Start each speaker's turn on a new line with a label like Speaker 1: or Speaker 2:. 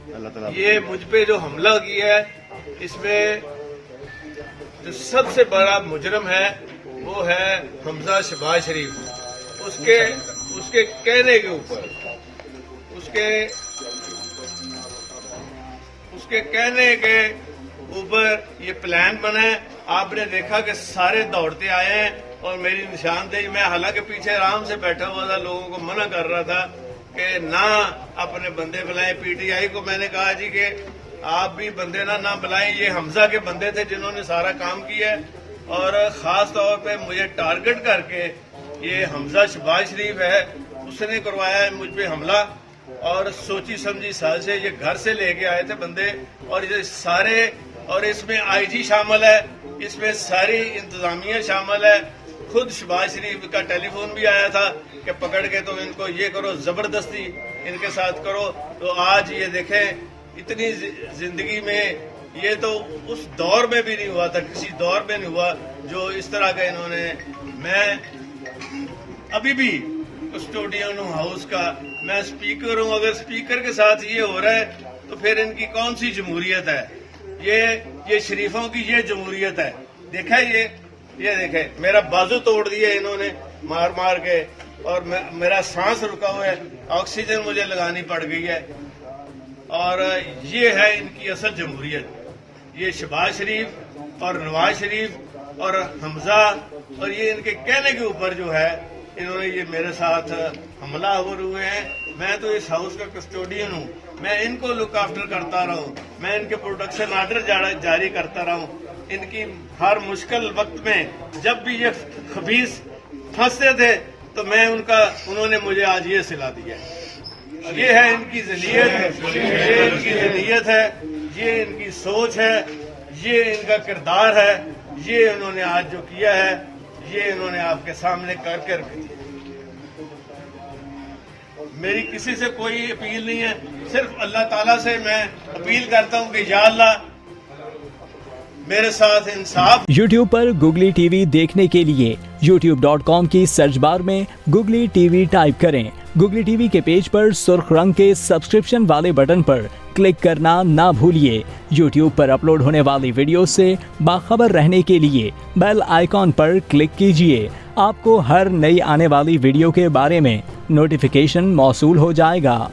Speaker 1: अल्लाह ताला।
Speaker 2: ये मुझ पे जो हमला किया है इसमें जो सबसे बड़ा मुजरम है वो है हमजा शहबाज शरीफ। उसके कहने के ऊपर उसके कहने के ऊपर ये प्लान बना है। आपने देखा कि सारे दौड़ते आए हैं और मेरी निशानदेही, मैं हालांकि पीछे आराम से बैठा हुआ था, लोगों को मना कर रहा था कि ना अपने बंदे बुलाएं। पीटीआई को मैंने कहा जी कि आप भी बंदे ना बुलाएं, ये हमजा के बंदे थे जिन्होंने सारा काम किया है। और खास तौर पे मुझे टारगेट करके ये हमजा शहबाज शरीफ है, उसने करवाया है मुझ पे हमला। और सोची समझी साजिश, ये घर से लेके आए थे बंदे और ये सारे, और इसमें आईजी शामिल है, इसमें सारी इंतजामिया शामिल है। खुद शहबाज शरीफ का टेलीफोन भी आया था कि पकड़ के तुम इनको ये करो, जबरदस्ती इनके साथ करो। तो आज ये देखें, इतनी जिंदगी में ये तो उस दौर में भी नहीं हुआ था, किसी दौर में नहीं हुआ जो इस तरह का इन्होंने। मैं अभी भी कस्टोडियन हूँ हाउस का, मैं स्पीकर हूँ। अगर स्पीकर के साथ ये हो रहा है तो फिर इनकी कौन सी जमहूरियत है? ये शरीफों की ये जमहूरियत है। देखा ये देखे, मेरा बाजू तोड़ दिया इन्होंने मार के, और मेरा सांस रुका हुआ है, ऑक्सीजन मुझे लगानी पड़ गई है। और ये है इनकी असल जमहूरियत। ये शहबाज शरीफ और नवाज शरीफ और हमजा, और ये इनके कहने के ऊपर जो है इन्होंने ये मेरे साथ हमलावर हुए हैं। मैं तो इस हाउस का कस्टोडियन हूँ, मैं इनको लुक आफ्टर करता रहूं, मैं इनके प्रोटेक्शन ऑर्डर जारी करता रहूं। इनकी हर मुश्किल वक्त में जब भी ये खबीस फंसते थे तो मैं उन्होंने मुझे आज ये सिला दिया। ये है इनकी ज़िंदगियत, ये इनकी ज़िंदगियत है, ये इनकी सोच है, ये इनका किरदार है। ये इन्होंने आज जो किया है ये इन्होंने आपके सामने करके रख दिया। मेरी किसी से कोई अपील नहीं है, सिर्फ अल्लाह ताला से मैं अपील करता हूं कि या अल्लाह मेरे साथ इंसाफ।
Speaker 3: YouTube पर गुगली टीवी देखने के लिए youtube.com की सर्च बार में गुगली टीवी टाइप करें। गुगली टीवी के पेज पर सुर्ख रंग के सब्सक्रिप्शन वाले बटन पर क्लिक करना ना भूलिए। YouTube पर अपलोड होने वाली वीडियो से बाखबर रहने के लिए बेल आइकॉन पर क्लिक कीजिए। आपको हर नई आने वाली वीडियो के बारे में नोटिफिकेशन मौसूल हो जाएगा।